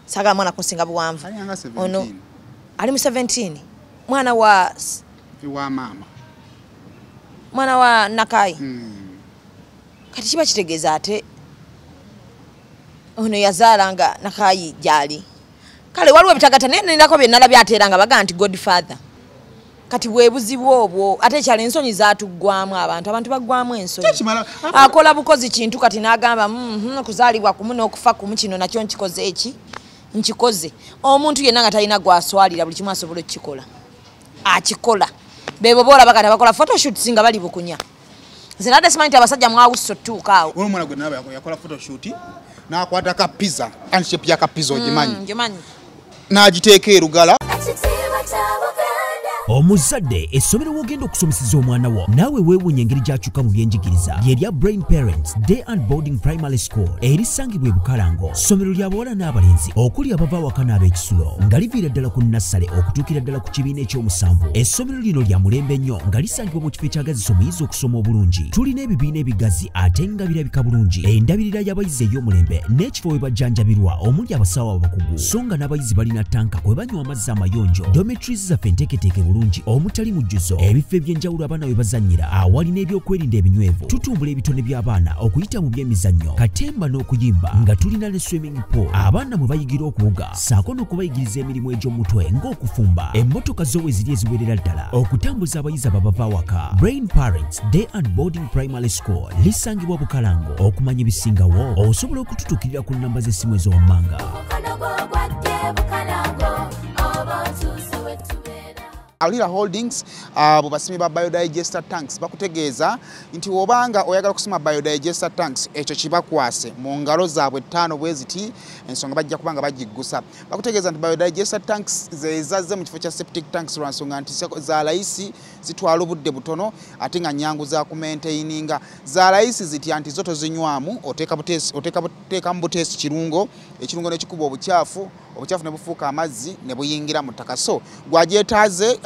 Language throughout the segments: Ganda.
Saga mwana kusinga buwanvu. Ono ali mu 17. Mwana wa mama. Mwana wa Nakai. Kati kiba kitegeeza ate ono yazaalanga Nakai jali. Kale waliwo bitagata nendako bye nalabye ateranga baga nti Godfather. Kati bwebuzibu obwo ate kyali ensonyi zaatuggwamu abantu baggwamu ensonyi. Akola bukozi kintu kati n'agamba kuzaalibwa kumu n'okufa kumu kino nakyo nkikoze eki nkikoze. Omuntu yenna nga talina gwaswalira buli kimu asobola okukikola. Akikola. Bebo bola bagata bakola photoshoot singa bali bukunya. Zinade simanyi abasajja mwawusso tuuka awo. Ono mwana gwe nabe yakola photoshoot n'akwata ka pizza handshake ya ka pizza ogimanyi. Ngimanyi. N'agiteeka erugala. Omuzadde essomero wogenda okusomeseza omwana wo naawe weewuunya engeri gy'akyuka mu byenjigiriza ly'erya Brain Parents Day and Boarding Primary School erisangibwa e Bukalango. Ssomero lya bawala n'abalenzi okuli abava awaka n'ab'ekisulo nga liviira ddala ku nnassale okutuukira ddala ku kibiina eky'omusanvu. Essomero lino lya mulembe nnyo nga lisangibwa mu kifo ekyagazisa omuyizi okusoma obulungi. Tulina ebibiina ebigazi ate nga birabika bulungi. Endabirira y'abayizi ey'omulembe n'ekifo we bajjanjabirwa omuli abasawo abakugu so nga n'abayizi balina tanka kwe banywa amazzi amayonjo. Dormitories zaffe nteeketeeke bulungi omutali mujjuzo ebifo eby'enjawulo abaana we bazannyira awali n'ebyokwerinda ebinywevu. Tutumbula ebitone by'abaana okuyita mu by'emizannyo katemba n'okuyimba nga tulina ne swimming pool abaana mwe bayigira okuwuga saako n'okubayigiriza emirimu egy'omutwe ng'okufumba. Emmotoka zo we ziri eziwerera ddala okutambuza abayizi ababava awaka. Brain Parents Day and Boarding Primary School lisangibwa Bukalango. Okumanya ebisingawo osobola okututukirira ku nnamba z'essimu ez'owammanga. Alira Holdings bubasimi ba biodigester tanks bakutegeeza nti obanga oyagala kusima biodigester tanks ekyo kibakwase mu ngalo zaabwe 5 bweziti ensonga bajja kubanga bagiggusa. Bakutegeeza nti biodigester tanks zezazze mu kifo kya septic tanks lwansonga nti za layisi zitwala obudde butono ate nga nyangu za kumaintaininga. Za layisi zitya nti zo tozinywamu oteeka mu buteesi kirungo ekirungo ne kikuba obucaafu ne bufuuka amazzi ne buyingira mu ttaka. So gwagyetaaze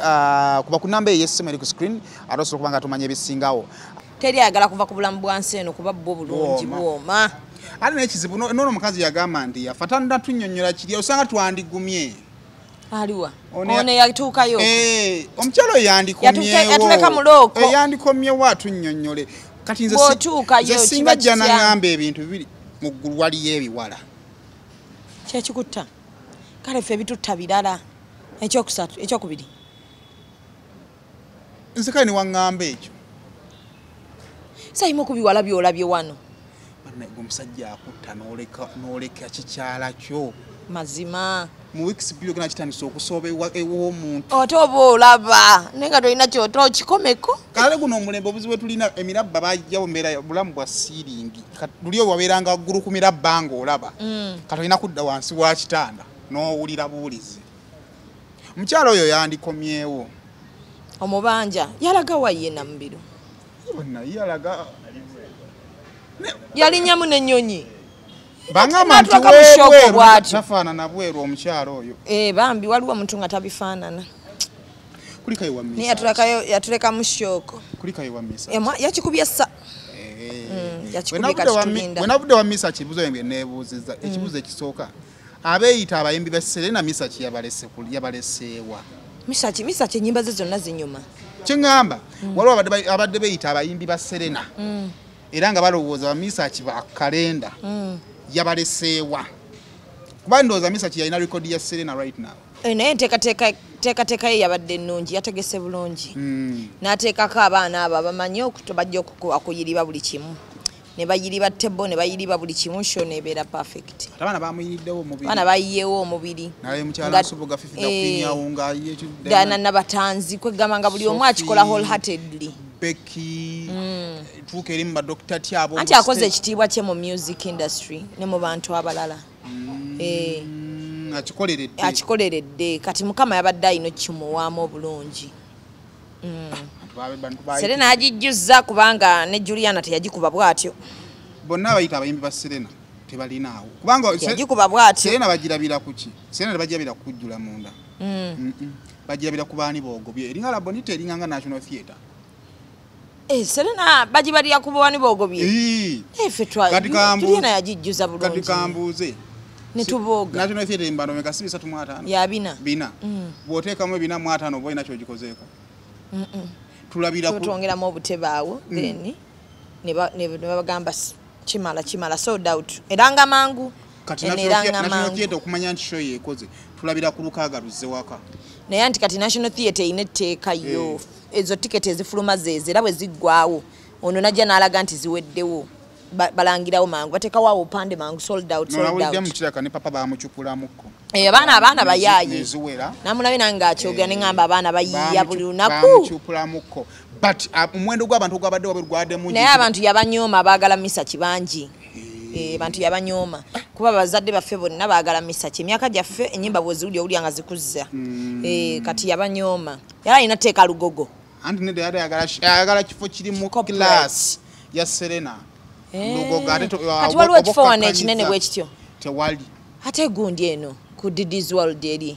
kuba ku namba ey'essimu eri ku screen ate osobola kubanga tumanya ebisingawo. Teri ayagala kuva ku bulamu bwansi eno kuba bwo bulungi bwoma. Ate n'ekizibu n'ono omukazi yagamba nti yafatana tunnyonnyola kiri osanga twandigumye. Aliwa ono yatuukayo. Omukyalo yandikomyewo. Yatuleka mu looko. Yandikomyewo atunnyonnyole. Kati nze singa jja n'angamba ebintu bibiri mu ggulu waliyo ebiwala. Kyekikutta. Kale ffe bitutta birala. Ekyokusatu, ekyokubiri. Nze kale ne waŋŋamba ekyo. Sayimu kubiwala byolabye wano. Omusajja akutta n'oleka kikyala kyo. Mazima. Mu weeks bbiri ogenda kitandisa okusooba ew'omuntu. Ote oba olaba naye nga tolina kyota okikomeko. Kale guno omulembe obuzibu tulina emirabba bajjawo mbeera bulamu bwa siiringi. Luli wabeeranga ggulu ku mirabba ng'olaba. Kati olina kudda wansi wa kitanda n'owulira buwulizi. Omukyalo oyo yandikomyewo. Omubanja yalaga waye Nambiro. Yonna yalaga. Yalinyamu n'ennyonyi. Bangamba nti wewe tafaanana bweru omukyalo oyo. Bambi waliwo omuntu nga tabifaanana. Kulikayo wa misa. Yatuleka mu shoko. Kulikayo wa misa. Yakikubye ssa. Yakikubye katulinda. Wenabudde wa misa kibuzo yenge neebuuziza ekibuzo ekisooka. Abeeyita abayimbi ba Serena misa ki yabaleseewa. Misa ki ennyimba ze zonna zinyuma. Kyengamba waliwo abadde beeyita abayimbi ba Serena. Era nga balowooza ba misa ki ba kalenda. Yabaleseewa. Kuba ndowooza misa ki yalina record ya Serena right now. Naye teekateeka ye yabadde ennungi yategese bulungi. N'ateekako abaana abo abamanyi bajja okuyiriba buli kimu. Ne bayiriba tebo ne bayiriba buli kimu sho nebeera perfect. Abaana bamuyiriddewo omubiri. Abaana bayiyewo omubiri. Naye mukyala asubuga fifida kunyaawo nga yekidde. Dana nabatanzi kwegamba nga buli omu akikola wholeheartedly. Becky tuuka eri mu badokita tyabo. Anti akoze ekitiibwa kye mu music industry ne mu bantu abalala. Akikoleredde kati Mukama yabadde alina kimuwaamu obulungi. Serena agijjuzza kubanga ne Juliana teyagikuba bwatyo. Bonna abayita abayimbi ba Serena tebalinaawo. Kubanga yagikuba bwatyo. Serena bagirabira ku ki? Serena bagirabira kujjula munda. Bagirabira ku baani boogobye. Eringa Labonita eringanga National Theatre. Serena bagibalira ku baani boogobye. Ffe Juliana yagijjuza bulungi. Kati kambuuze. Netuboga. National Theatre mbano meka 335. Ya bina. Bina. Bw'oteekamu ebina mu 5 oba olina ky'ogikozeeko. Tulabira ku twongeramu obutebe awo then ne bagamba kimala sold out. Era nga mangu. Kati National Theatre okumanya nti show yeekoze. Tulabira ku lukaaga luzze waka. Naye anti kati National Theatre ine etteeka yo ezo tiketi ezifuluma zeeze era bwe ziggwawo ono najja n'alaga nti ziweddewo balangirawo mangu bateekawo awo opande mangu sold out. Nolawulidde mu kiraka ne papa bamucupulamuko. Abaana bayaaye namulabe nange akyogera ne ngamba abaana bayiiya buli lunaku bamucupulamuko but omuwendo gw'abantu gwabadde wabe gwadde mungi naye abantu yabanyooma baagala misa kibangi. Bantu yabanyooma kuba bazadde baffe bonna baagala misa emyaka gyaffe ennyimba bweziwulya owulya nga zikuzza. Kati yabanyooma yali alina tteeka lugogo anti nedda yali ayagala kifo kiri mu class ya Serena lugogo ate kati waliwo ekifo wano ekinene bwe kityo tewali ate gundi eno ku Diddy's World eri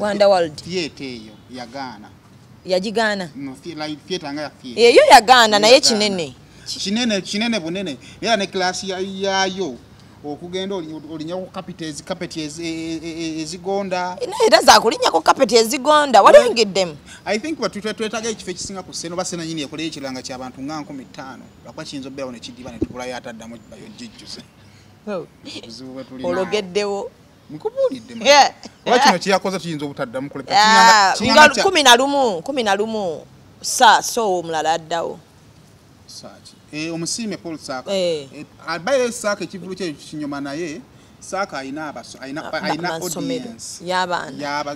Wonder World theatre eyo yagaana yagigaana theatre nga ya theatre eyo yagaana naye kinene bunene era ne class yayo okugenda olinyako carpet ezigonda era zakulinyako carpet ezigonda walengedde. I think twetaaga ekifo ekisinga ku Seno basena nyini ekoleyo ekiranga ky'abantu nga 15 lwakuba kiyinza obbeerawo ne kidiba ne tubulayo ataddamu bayo jijjuse ologeddewo nkubuulidde oba kino kyeyakoze tuyinza obutaddamu kuleka 11 so omulala addawo omusiime Paul Saka abaye Saka ekivulu kye kinyoma naye Saka ayina audience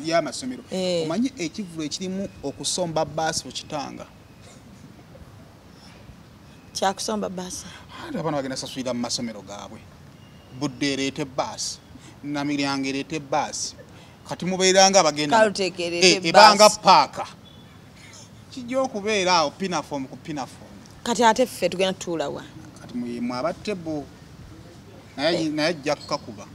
y'amasomero omanyi ekivulu ekirimu okusomba baasi mu kitanga kyakusomba baasi abaana bagenda sasulira mu masomero gaabwe budde ereete baasi namiryango ereete baasi kati mubeeranga abagenda ebanga paaka kijja okubeera awo pinafomu ku pinafomu. Kati ate ffe tugenda tuulawa kati mu abattebo naye ajja kukakuba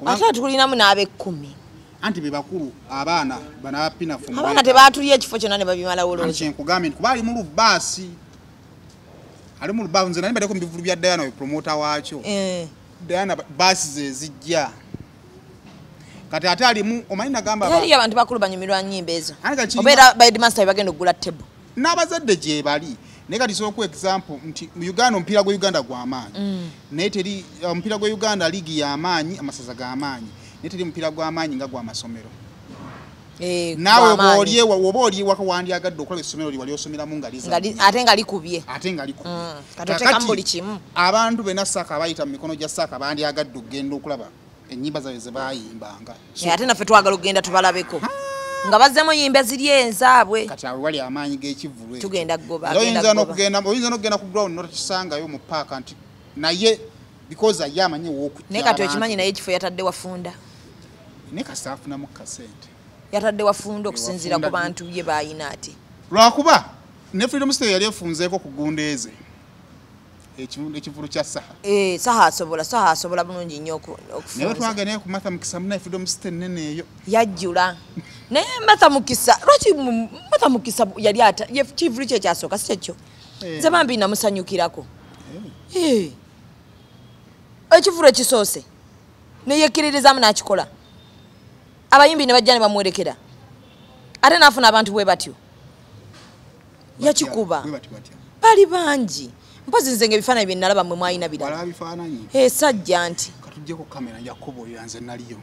ate tulinamu n'ab'ekkumi anti be bakulu abaana bana bapinafomu abaana tebaatulya ekifo kyonna ne babimalawo loozi kyenkugambye nti kuba ali mu lubaasi nze nali mbaddeko mu bivulu bya Diana we promota waakyo Diana baasi ze zijja kati ate alimu omanyi nagamba yali abantu bakulu banyumirwa nnyimba ezo obeera headmaster bagenda okugula tebo n'abazadde gye bali naye kati soku example nti mu Uganda omupiira gwe Uganda gw'amaanyi naye teri omupiira gwe Uganda liigi y'amaanyi amasaza g'amaanyi naye teri omupiira gw'amaanyi nga gw'amasomero. Naawe oba oli ewaka wandyagadde okola essomero li wali osomeramu ate nga likubye kati buli kimu abantu bena Saka abayita mu mikono gya Saka bandyagadde okugenda okulaba ennyimba zaabwe ze baayimbanga ate naffe twagala okugenda tubalabeko nga bazzemu yimbe ziri enzaabwe kati awo wali amaanyi g'ekivulu tugenda goba oyinza n'okugenda ku ground notakisangayo mu paaka nti naye because aye amanyi w'okujja naye kati ekimanyi naye ekifo yatadde wafunda naye kasi afunamu kasente yatadde wafunda okusinziira ku bantu bye baayina ati lwakuba ne Freedom State yali efunzeeko ku Gundeeze ekivulu kya Saha Saha asobola bulungi nnyo okufunza naye twagenda naye ku Martha Mukisa muna Freedom State nene eyo yajjula naye Martha Mukisa lwaki Martha Mukisa yali ata kivulu kye kyasooka si kyekyo nze bambi namusanyukirako ekivulu ekisoose neyekkiririzaamu n'akikola abayimbi ne bajja ne bamuwerekera ate n'afuna abantu bwe batyo yakikuba bali bangi mpozi nze ng'ebifaananyi bye nalaba mwe mwalina birala sajja nti katuggyeko kamera njakubuulira nze naliyo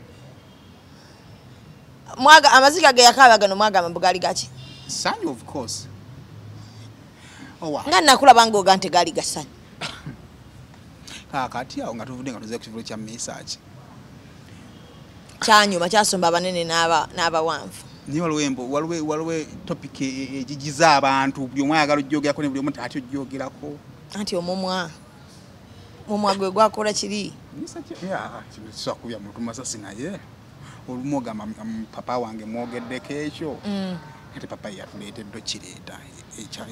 amaziga ge yakaaba gano mwagamba bugaali gaki sanyu of course nga nakulaba ng'oga nti gaali gasanyu kaakati awo nga tuvudde nga tuze ku kivulu kya Mesaki kyanyuma kyasomba abanene n'abawanvu niye waliwo topic egigiza abantu buli omu ayagala ojjogerako ne buli omu ati ojjogerako anti omumwa gwe gwakola kiri kisobola kubya muntu masasi naye olumu ogamba papa wange mwogeddeko ekyo ate papa yatuleeteddwa kireeta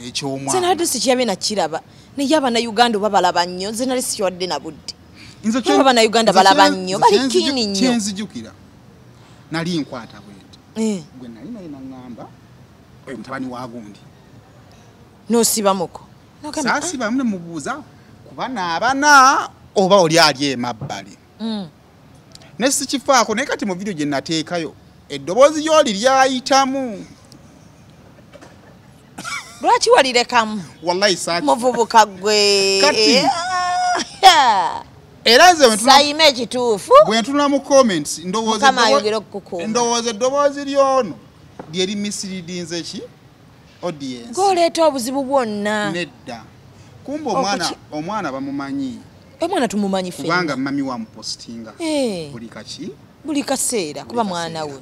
ekyomwana nze nali sikyabye nakiraba naye abannayuganda oba balaba nnyo nze nali sikiwadde na budde abannayuganda balaba nnyo bali kiini nnyo kyenzijukira nali nkwata bwete gwe nali naye naŋŋamba oyo mutabani wa gundi n'osibamuko saasibamu ne mubuuza kuba naabana oba oli ali emabbali nesi kifaako naye kati mu video gye nateekayo eddoboozi lyoli lyayitamu lwaki walirekamu wallahi saaki muvubuka gwe Kati. era nze sayime ekituufu bwe ntula mu comments Mukama ayogera okukukuuma. ndowooza eddoboozi lyono lyeri misleadinze ki audience ng'oleeta obuzibu bwonna nedda kumbe Okuki- omwana bamumanyi omwana tumumanyi kubanga ffenna mami wamupostinga Eh. buli kaki buli kaseera kuba mwana we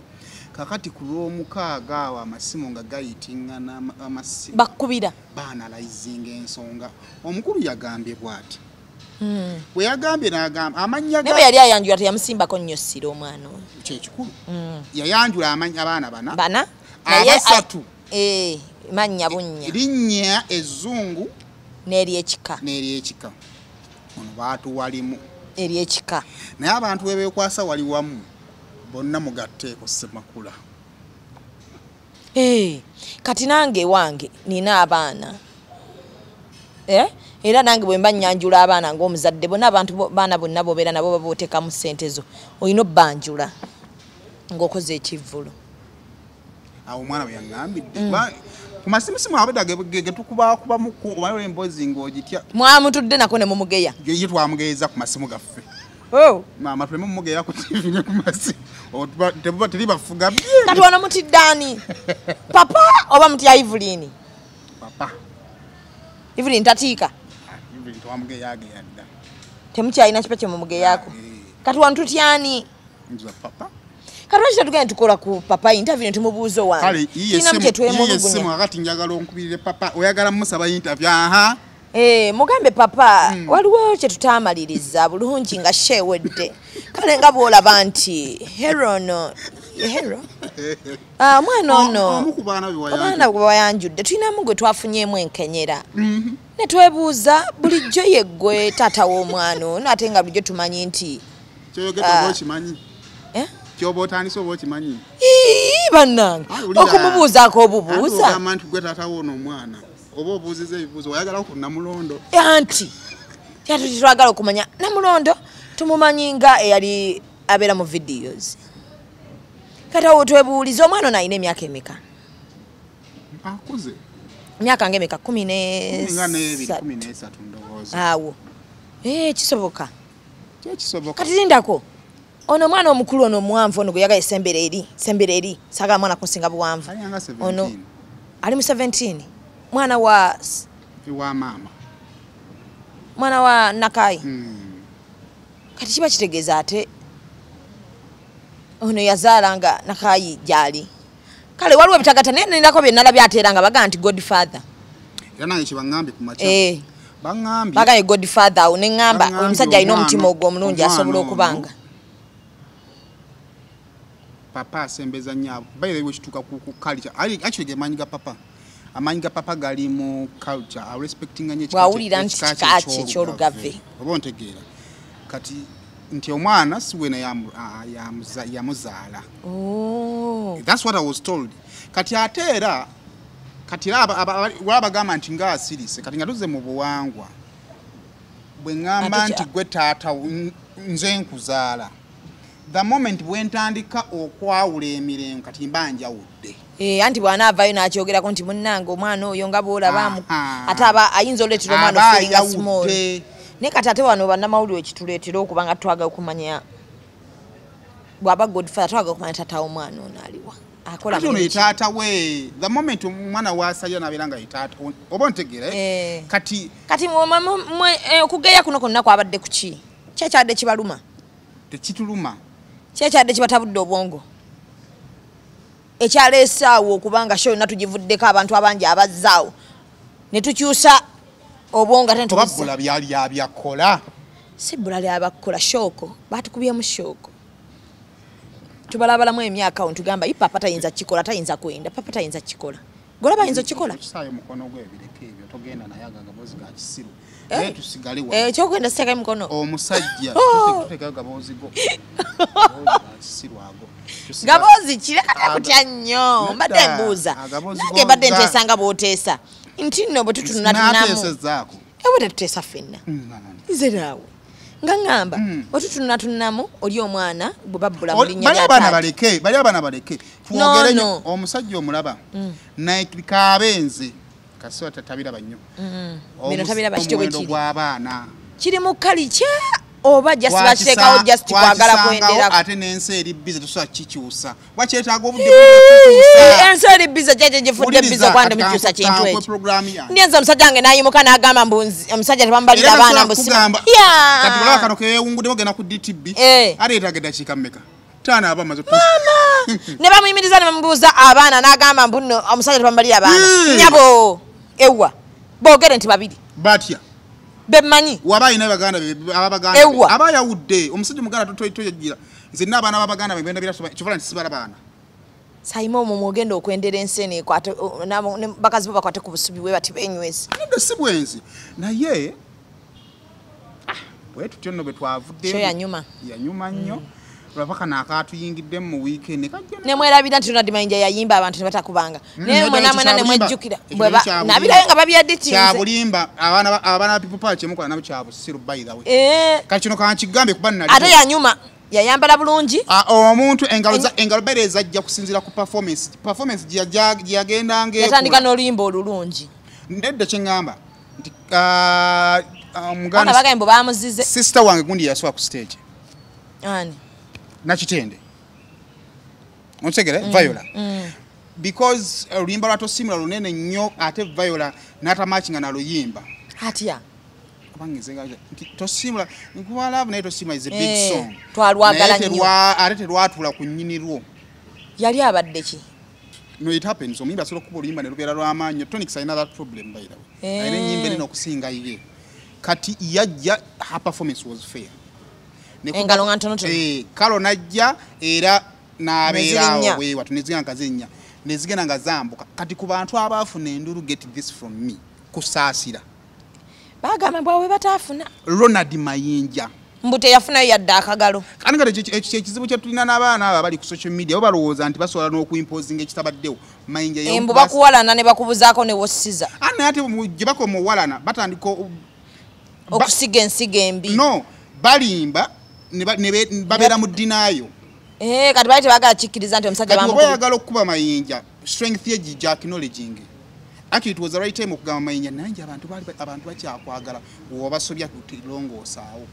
kakati ku lwomukaaga awo amasimu nga gayitingana amasimu bakkubira baanalayizinga ensonga omukulu yagambye bw'ati bwe yagambye n'agamba amanya naye bwe yali ayanjula teyamusimbako nnyo ssira omwana we kyekikulu yayanjula abaana bana abasatu mannya bunnya linnya ezzungu n'eryekika n'eryekika ono baatuwalimu eryekika naye abantu bwe beekwasa wali wamu bonna mugatteeko Ssemakula kati nange wange nina abaana era nange bwe mba nnyanjula abaana ng'omuzadde bonna abantu baana bonna bobeera nabo babooteekamu ssente zo olina obbanjula ng'okoze ekivvulo awo omwana bwe yaŋŋambidde ku masimusimu abadda getukubakubamu omayo emboozi ng'ogitya mwamutudde nako ne mumugeya ye twamugeeza ku masimu gaffe maama tuleme mumugeya ku TV ne ku masimu tebuba teri bafuga kati wano mutiddaani papa oba mutya Evelyn papa Evelyn tatiika twamugeyageya dda temukyalina kipa kye mumugeyaako kati wano tutyani nza papa kati lwaki tetugenda tukola ku papa interview ne tumubuuza kale owange kinamu kye twemulugunya akati njagala onkubirire papa oyagala musaba interview aha mugambe papa waliwo kye tutaamaliriza bulungi nga sheewedde kale nga bw'olaba nti hero omwana ono abaana gwe wayanjudde tulinamu gwe twafunyeemu enkenyera ne twebuuza bulijjo ye ggwe taata w'omwana ono ate nga bulijjo tumanyi nti kyoyogedde oba okimanyi kyoba otandise oba okimanyi bannange okumubuuzaako obubuuza ogamba nti gwe taata woono omwana oba obuuziza ebibuuzo oyagala ku Namulondo anti twagala okumanya Namulondo tumumanyi nga eyali abeera mu videos kati awo twebuuliza omwana ono alina emyaka emeka akuze emyaka nga emeka 13 awo kisoboka kyekisoboka kati lindako ono omwana omukulu ono omuwanvu ono gwe yagala sembere eri saagala mwana kunsinga buwanvu ono ali mu 17 mwana wa maama mwana wa Nakayi kati kiba kitegeeza ate ono yazaala nga Nakayi gyali kale waliwo ebitagata naye nirako bye nalabye ate era nga bagaa nti Godfather era nange kyebaŋŋambye ku makya baŋŋambye bagaa Godfather awo ne ŋŋamba omusajja alina omutima ogwo omulungi asobola okubanga papa asembeza nnyo by the way kituuka ku culture actually gemanyi ga papa amanyi ga papa gali mu culture respectinga nnyo bwawulira nti kika kye ekyolugave oba ontegeera kati nti omwana siwena yamuzaala that's what I was told kati ate era kati wabagamba nti nga asirise kati nga tuze mu buwangwa bwe ŋŋamba nti gwe taata nze nkuzaala the moment bwe ntandika okwawula emirembe kati mba njawudde anti bw'anaavaayo n'akyogerako nti munnange omwana oyo nga bw'olabamu ate aba ayinza oleetera omwana ofiringa small naye kati ate wano bannamawulire ekituleetera okuba nga twagala okumanya bw'aba Godfather twagala okumanya taata w'omwana ono aliwa akola ono ye taata we the moment omwana waasayira nabeera nga ye taata oba ontegeera kati okugeya kuno konna kwabadde ku ki kyekyadde kibaluma tekituluma kyekyadde kibatabudde obwongo ekyaleesaawo okubanga sho yonna tugivuddeko abantu abangi abazzaawo ne tukyusa obwongo ate obabbula byali abyakola si bbula lyabakola shooko baatukubyemu shooko tubalabalamu emyaka awo ntugamba papa tayinza kikola tayinza kwenda papa tayinza kikola golaba ayinza kikola kisaayo mukono gwebireke ebyo togenda naye agabozi ga kisiru tusigale ekyokugenda sitekayo mukono omusajja tutekayo gabozi go kisiru ago gabozi kireka kutya nnyo mbadde mbuuza nange mbadde nteesanga bw'oteesa nti nno bwe tutunula tunamu ewe tetuteesa ffenna nze naawe nga ngamba otutunamu oli omwana bwe babbula mu linnya lya taata bali abana baleke twogere nnyo omusajja omulaba kaabenze kasiwa tatabiraba nnyo bino tabiraba kityo bwe kiri gw'abaana kiri mu kalicha oba just bakiteekawo just kwagala kwenderako ate n'ensi eri bize tusobola kikyusa wakyetaaga obudde bukyusa ensi eri bize kyekyo gifudde bize kwanda mukyusa kintu ekyo ndienza omusajja wange n'ayimuka n'agamba mbu omusajja tebambalira abaana mbusima kati olaba kano kewewunguddemu genda ku DTB aleetaga eddakiika mmeka taana aba amaze ne bamuyimiriza ne bamubuuza abaana n'agamba mbu nno omusajja tebambalira abaana nyabo ewa boogere nti babiri batya bemanyi wabayi naye baganda ababaganda abayawudde omusajja muganda toyajira nze n'abaana babaganda benda birasoba kivala nti sibala baana sayima omwo mwogenda okwendera ensi eno ekwate bakazi bo bakwate ku busubi bwe bati benywezi nede si bwenzi naye bwe tutyo nno bwe twavudde kyo yanyuma nnyo lwapaka naakatuyingidde mu weekend ne mwerabira nti Ronald Mayinja yayimba abantu ne batakubanga naye mwena ne mwejjukira nabirayo nga babyadditinze kyabulimba abaana people power kyemukola nabo kyabusiru by the way kati kino kankigambe kuba nali ate yanyuma yayambala bulungi omuntu engalo bereza ajja kusinzira ku performance gyagendanga yatandika n'oluyimba olulungi nedda kyeŋŋamba nti muganda bagambo bamuzize sister wange gundi yaswa ku stage ani nakitende ontegere Viola because oluyimba lwatosimula lunene nnyo ate Viola n'atamatchinga na luyimba atya kubangizenga nti tosimula nkuba love naye tosimula is a big song twalwagala nnyo ate terwatula ku nnyinirwo yali abadde ki no it happens omuyimba asobola okuba oluyimba ne lubeera lw'amaanyi Tonics alina that problem by the way alina ennyimba ennene okusinga ye kati yajja her performance was fair engalo nga ntonotono kalo najja era n'abeeraawo bwe watu nezigenda nga zinnya nezigenda nga zambuka kati ku bantu abaafuna enduru get this from me kusaasira bagamba bwawe bataafuna Ronald Mayinja mbu teyafunayo yadde akagalo kandi kati ekizibu kye tulina n'abaana abo abali ku social media bo balowooza nti basobola n'okuimposinga ekitabaddewo Mayinja embu bakuwalana ne bakubuzaako ne wossiza naye ate gye bakoma owalana batandika okusiga ensiga embi no balimba ne babeera mu ddinaayo kati bali tebagala kikkiriza nti omusajja bamukuba oyagala okukuba Mayinja strength ye gija acknowledging actually it was the right time okugamba Mayinja nanje abantu bakyakwagala obasobya kutilongoosaawo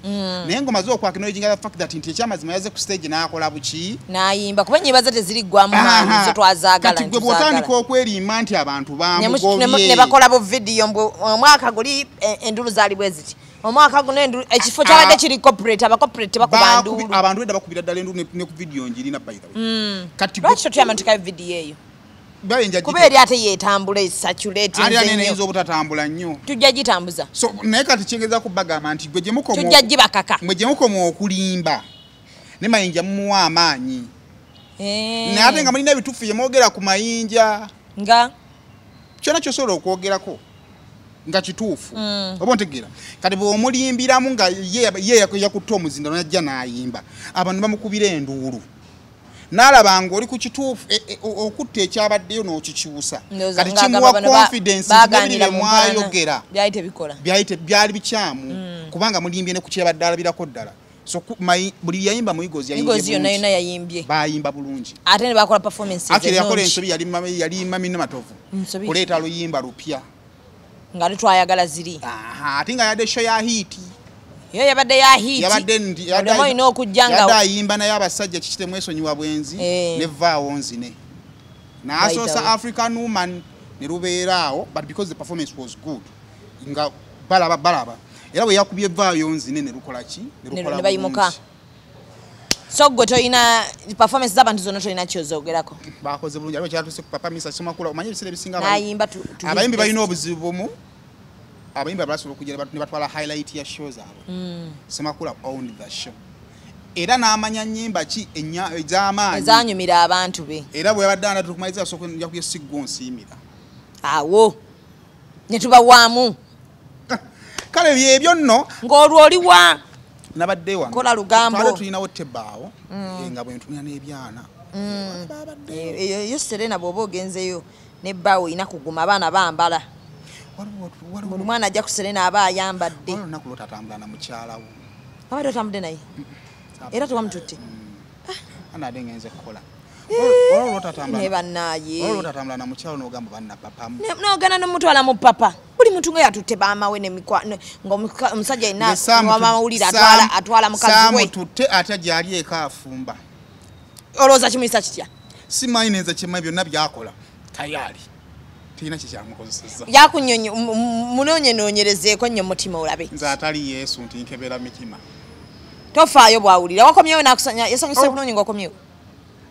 naye ngoma z'okwacknowledging the fact that nti ekyamazima yaze ku stage n'akola buki n'ayimba kuba ennyimba ze teziriggwamu maani zo twazaagala kati gwe bw'otandika okwerimba nti abantu bamugobye ne bakola bu vidiyo omwaka guli endulu zaali bwe ziti omwaka guno ekifo kyabadde kiri corporate abacorporate tebakuba ndulu abantu edda bakubira ddala endulu ne ku vidiyo njirina by the way kati lwaki totuyamba tukayo vidiyo eyo kuba eri ate yeetambula esatulateayinza obutatambula nnyo tujja gitambuza so naye kati kyengeza kubagamba nti tujja gibakaka mwe gye mukoma okulimba ne Mayinja mumuwa amaanyi naye ate nga mulina ebituufu bye mwogera ku Mayinja nga kyona kyosobola okwogerako nga kituufu oba ontegeera kati bw'omulimbiramu nga ye yakutta omuzindalo najja n'ayimba abantu bamukubira enduulu n'alaba ng'oli ku kituufu okutta ekyabaddeyo n'okikyusa kati kimuwa confidence nebiri bye mwayogera byali bikyamu kubanga mulimbye ne ku kyabadde alabirako ddala so buli yayimba muyigozi yonna yayimbye bayimba bulungi ate ne bakola performance akiri yakola ensobi yali mamina matovu kuleeta luyimba lupya nga twayagala ziri ate nga yadde show ya hiti yo yabadde ya hiti yabadde olina okujja nga yadde ayimba naye abasajja kikite mwesonyiwa bwenzi ne vaawo nzine n'asoosa African Woman ne lubeeraawo but because the performance was good nga balaba era bwe yakubye vaayo nzine ne lukola ki ne bayimuka so gwe toyina performance z'abantu zonna tolina kyozogerako bakoze bulungi aliwo kyatuse ku papa misa somakula omanye ebiseera ebisinga nayimba abayimbi balina obuzibu bumu abayimbi abasobola okujja ne batwala highlight ya show zaabwe semakula owned the show era n'amanya nnyimba ki ez'amaanyi ezanyumira abantu be era bwe yabadde ana tukumaliza asooka nja kuyesiggo nsiimira awo ne tubawaamu kale byebyo nno ng'olwo oliwa nabadde wano kola lugambo twale tulinawo tebbaawo nga bwe ntumya n'ebyana yo Serena bw'oba ogenzeyo nebbaawo olina kuguma abaana bambala buli mwana ajja ku Serena aba ayambadde olunaku lwotatambula na mukyalawo abadde otambudde naye era tewamututte anadde ngenze kukola ne bannaye olwotatambula na mukyalo n'ogamba banna papamu n'ogenda n'omutwala mu papa buli muntu nga yatutte baamawe ng'omusajja yenna wamawulire atwala mukazi we saamututte ate gyali eka afumba olowooza kimuyisa kitya simanyi neza kyemmanyi byonna byakola tayali tirina kyekyamukozeseza munoonyenoonyerezeeko nnyo mutima olabe nze atali yesu nti nkebera mitima tofaayo bwawulira wakomyewo yasanyusa bulungi ng'okomyewo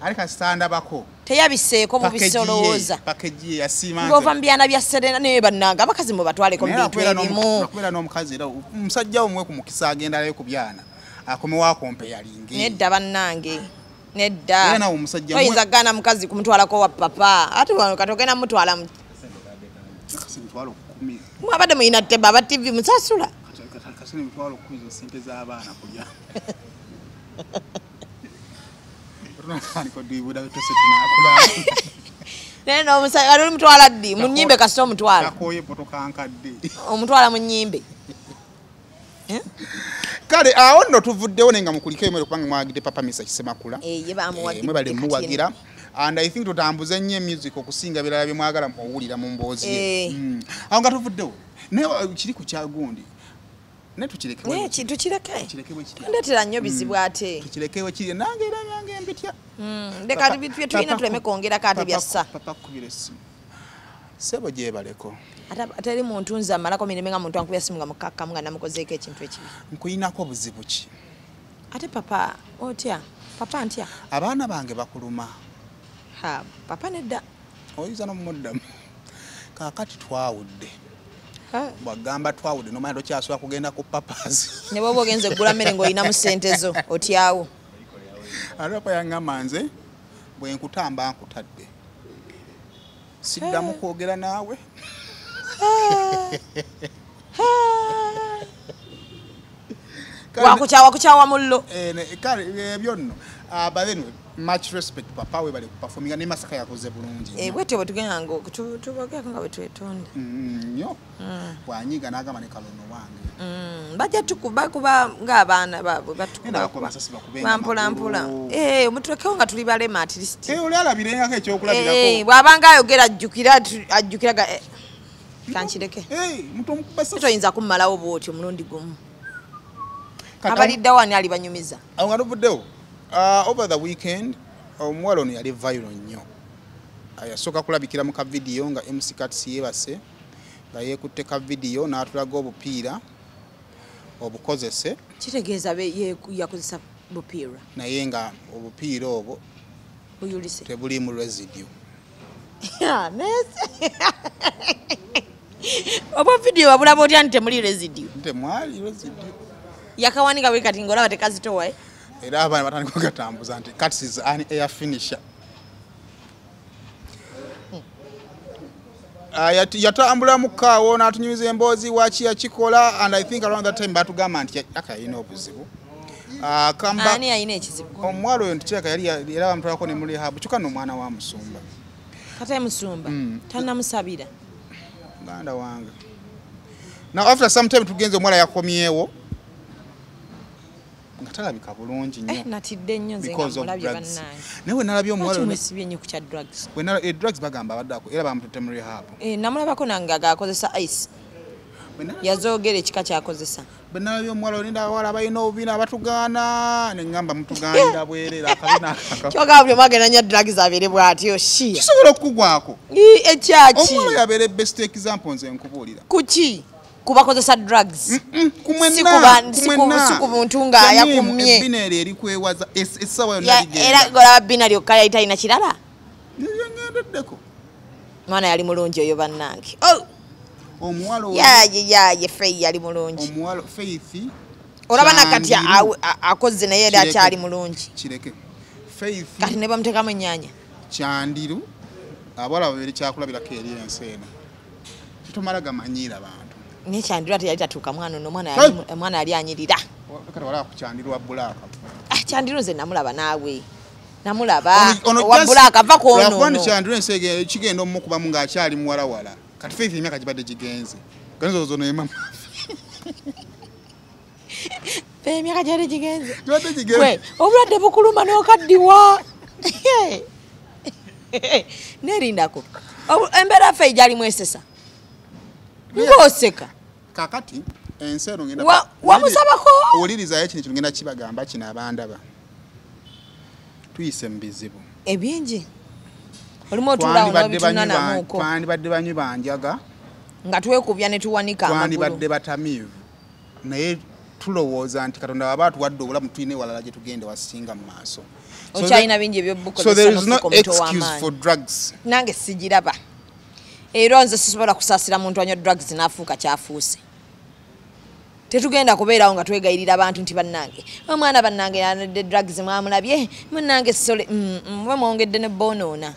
ali kasitandabako teyabiseeko mubisolowooza pakeji yasiima ng'ova mu byana bya serena naye bannanga abakazi mubatwaleko mu bintu ebimu akubeera n'omukazi era omusajja omwe ku mukisa agendalayo ku byana akomewo akompe yalinge nedda bannange nedda oyinza gaana mukazi kumutwalako wa papa ate katogenda mutwala mwabadde muyina teba aba tv musasula naye n'omusajja oli mutwala ddi mu nnyimbe kasita omutwala mu nnyimbe kale awo nno tuvuddewo nenga mukuliko emere kubanga mwagidde papa misa kisemakula mwebale muwagira and I think tutambuze nnyo music okusinga birala bye mwagala owulira mu mboozi awo nga tuvuddewo naye kiri ku kyagundi ne tukireke ndetera nnyo bizibu ate tukirekewo kiri nange era yange mbitya leka bye tulina tuleme kwongerako ate byassa papa kubira essimu sebo gyebaleko atali muntu nze amalako mireme nga muntu ankubya simu nga mukakkamu nga namukozeeko ekintu ekibi nkuyinako buzibu ki ate papa otya papa ntya abaana bange bakuluma papa nedda oyinza n'omuddamu kaakati twawudde bwagamba twawudde nomanya tokyasobola kugenda ku papazi ne bwoba ogenze eggula mmere ng'olinamu ssente zo otyawo ate papa yaŋŋamba nze bwe nkutamba nkutadde siddamu kwogera naawe wakukyawa mullo kale ebyo nno but anyway much respect papa we bali kuperforminga ne masaka yakoze bulungi bwetyo bwe tugenda tubageko nga bwe twetonda nnyo bwanyiga n'agamba ne kalono wange bajja tukuba kuba ng'abaana baabwe bampolampola omutulekeo nga tuli balema at least oli alabirengako ekyokulabirako bw'abanga ayogera ajjukiraga kankireke toyinza kummalawo bwotyo mulundi gumu abaliddawo ani alibanyumiza awo nga tuvuddewo over the weekend omuwala ono yali viral nnyo yasooka kulabikira mu kavidiyo nga MC Cuts yeebase nga yeekutte kavidiyo n'atulaga obupiira obukozese kitegeeza yakozesa bupiira naye nga obupiira obwo tebuli mu residue oba vidiyo wabulaba otya nti temuli residue temwali residue yakawanika bwe kati ng'olaba tekazitowa era abaana batandika okugatambuza nti Cuts is an air finisher yatambula mukaawo n'atunyumiza emboozi waki yakikola and I think around that time batugamba nti yalina obuzibu ani yalina ekizibu omuwala oyo ntikireka yali era bamutwalako ne mu rehab kyokka n'omwana wa musumba kata musumba tannamusabira muganda wange now after some time tugenze omuwala yakomyewo nga talabika bulungi nnyo natidde nnyo nze nga mulabye bannange naye we nalabye omuwala mwesibye nnyo ku kya drugs drugs bagamba abaddako era bamututte mu rehab namulabako nange agakozesa ice yazoogera ekika kyakozesa bwe nalabye omuwala olinda abawala balina obubiina abatugaana neŋŋamba mutugaanira bwerera akabina kyogaba buli mwagenda nnyo drugs abeere bw'atyo kisobola okukugwako ekyaki omuwala yabeere best example nze nkubuulira kuki kubakozesa drugs si ku muntu nga yakumye ebina eryo erikwewaza essawa yonna era golaba bina lyokka yali talina kirala ngendeddeko mwana yali mulungi oyo bannange omuwala yaye Faith yali mulungi omuwala Faith olaba nakati akoze naye era akyali mulungi kireke Faith kati ne bamuteekamu ennyaanya Kyandiru abawala babiri kyakulabirako eri ensi eno tutomala gamanyiira bantu nekyandira ate yali tatuuka mwana ono omwana yali anyirira kati wala kukyandirwa bulaaka kyandiru nze namulaba naawe namulaba owa bulaaka ava kwonono kyandiru ensi kigenda omukubamu ng'akyali muwalawala kati Faith emyaka gibadde gigenze ganzozo noyema emyaka gyali gigenze gwe obulwadde bukuluma n'okaddiwa nerindako embeera ffe gyalimu esesa ng'oseka kakati ensero ngenda wamusabako owulirizayo kino ngenda kibagamba kino abandaba tuyise mu bizibu ebingi olimu otuulaawo n'obitunanamuuko twandibadde banywi banjaga nga twekubya ne tuwanika amagulu twandibadde batamiivu naye tulowooza nti katonda waba atuwadde obulamu tulina ewalala gye tugende wasinga mu maaso okyalina bingi ebyobukozesa nange sigiraba era nze sisobola kusaasira muntu anywa drugs n'afuuka kyafuuse tetugenda kubeerawo nga twegayirira abantu nti bannange omwana bannange yanadde drugs mwamulabye munnange sole mwe mwongedde ne bonoona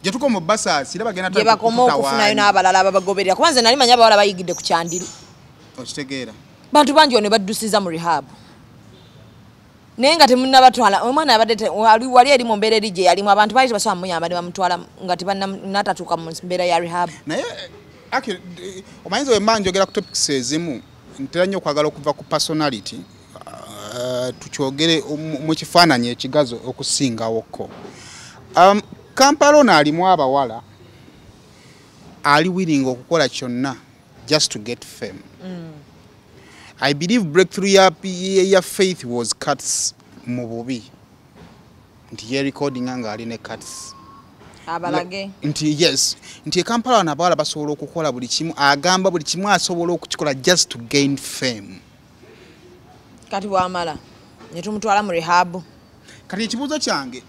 gye tukoma basaasi era bagenda gye bakoma okufunayo n'abalala ababagoberera kuba nze nali manya abawala bayigidde ku kyandiru okitegeera bantu bangi ono ne baddusiza mu rehab naye nga temunnabatwala omwana abadde wali eri mu mbeera eri gye yalimu abantu baali tebasobola muyamba ne bamutwala nga natatuuka mu mbeera ya rehab naye omanyiza wemba njogera ku topics ezimu ntera nnyo okwagala okuva ku personality tukyogere mu kifaananyi ekigazi okusingawoko Kampala ono alimu abawala ali willing okukola kyonna just to get fame. I believe breakthrough ya Faith was cuts mu bubi nti ye recording nga ali ne cuts abalage nti yes nti Kampala na bawala basobola okukola buli kimu agamba buli kimu asobola okukikola just to gain fame kati wamala ne tumutwala mu rehab kati ekibuuzo kyange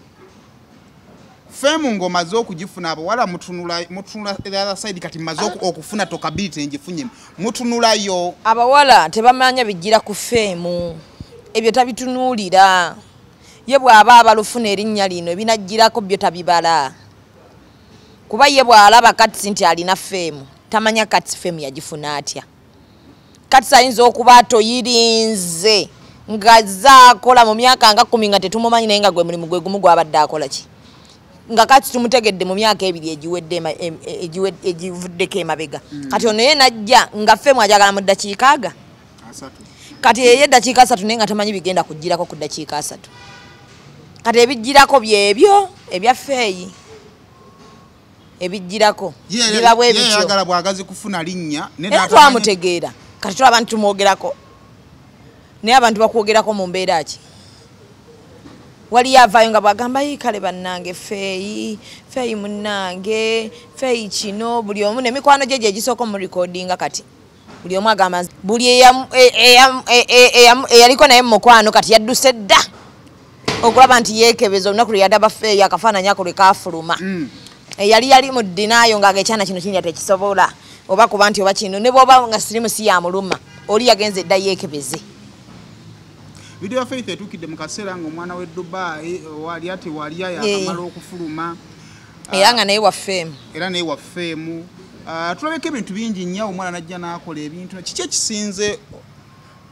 fame ngomaze okugifuna abawala mutunula the other side kati maze okufuna tokability njifunye mutunulayo abawala tebamanya bijira ku fame ebyo tabitunulira ye bwaba abalufuna erinnya lino ebinajjirako byo tabibala kuba ye bwalaba kati nti alina fame tamanya kati fame yagifuna atya kati sayinza okuba atoyirinze nga zaakola mu myaka nga 10 nga tetumumanyi naye nga gwe mulimu gwe gumu gwabadde akola ki nga kati tumutegedde mu myaka 2 egivuddeko emabega kati ono ye najja nga ffe mwajagala mu ddakiika aga kati yeye ddakiika 3 naye nga tamanyi bigenda kujjirako ku ddakiika 3 kati ebijjirako byebyo ebyafeeyi ebijjirako biba bwe bityo yagala bwagazi kufuna linnya twamutegeera kati tulaba nti tumwogerako naye abantu bakwogerako mu mbeera ki wali yavaayo nga bwagamba kale bannange feeyi munnange feeyi kino buli omu n'emikwano gye gisooka mu recordinga kati buli omu agamba buli eyaliko naye mu mukwano kati yadduse dda okulaba nti yeekebeza olunaku lwe yadaba feeyi akafaananyi ako lwe kaafuluma yali mu ddinaayo ng'agekyana kino kindi tekisobola oba kuba nti oba kino ne bw'oba nga sirimu si yamuluma oli yagenze dda yeekebeze video ya Faith etukidde mu kaseera ng'omwana we Dubai wali ati waliya yakamala okufuluma era nga naye wa fame tulabeko ebintu bingi nnyo omwana najja n'akola ebintu kiki ekisinze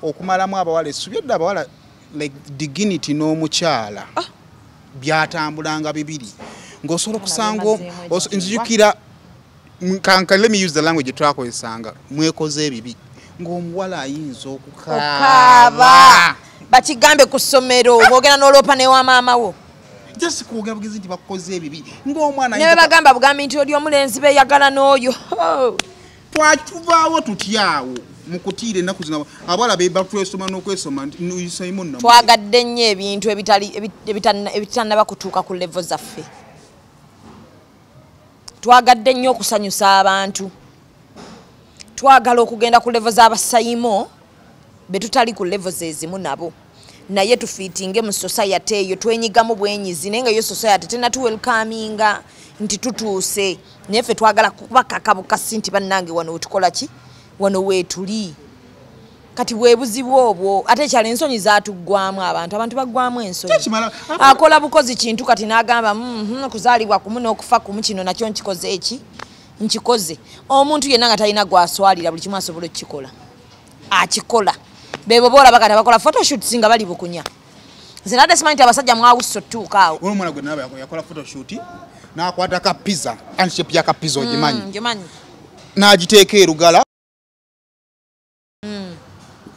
okumalamu abawala essubi edda abawala like dignity n'omukyala byatambulanga bibiri ng'osobola okusanga nzijukira let me use the language twakozesanga mwekoze ebibi ng'omuwala ayinza okukaaba bakigambe ku ssomero boogera n'oloopa ne wa maama wo just kuogera bugezi nti bakoze ebibi ng'omwana ne bagamba bugambi nti oli omulenzi beeyagala n'oyo twatuvaawo tutyawo mu kutiira ennaku zino abawala batwesoma n'okwesoma nuyisaimu twagadde nnyo ebintu ebitannaba kutuuka ku levo zaffe twagadde nnyo okusanyusa abantu twagala okugenda ku levo z'abasayimo betutali ku levo zezimu nabo naye tufiitinge mu society eyo twenyigamu bwenyizi naye nga yo society tenatuwelkaminga nti tutuuse naye ffe twagala kubakaka bukasi nti bannange wano wetukola ki wano weetuli kati bwe buzibu obwo ate ekyalo ensonyi zaatuggwamu abantu baggwamu ensonyi akola bukozi kintu kati n'agamba kuzaalibwa kumu n'okufa kumu kino nakyo nkikoze omuntu yenna nga talina gwaswalira buli kimu asobola okukikola akikola bebo boolaba kati abakola photoshoot singa bali bukunya nze nadde simanyi nti abasajja mwawusa otutuuka awo omwana gwe naaba yakola photoshoot n'akwata ka pizza anshape ya ka pizza ogimanyi n'agiteeka erugala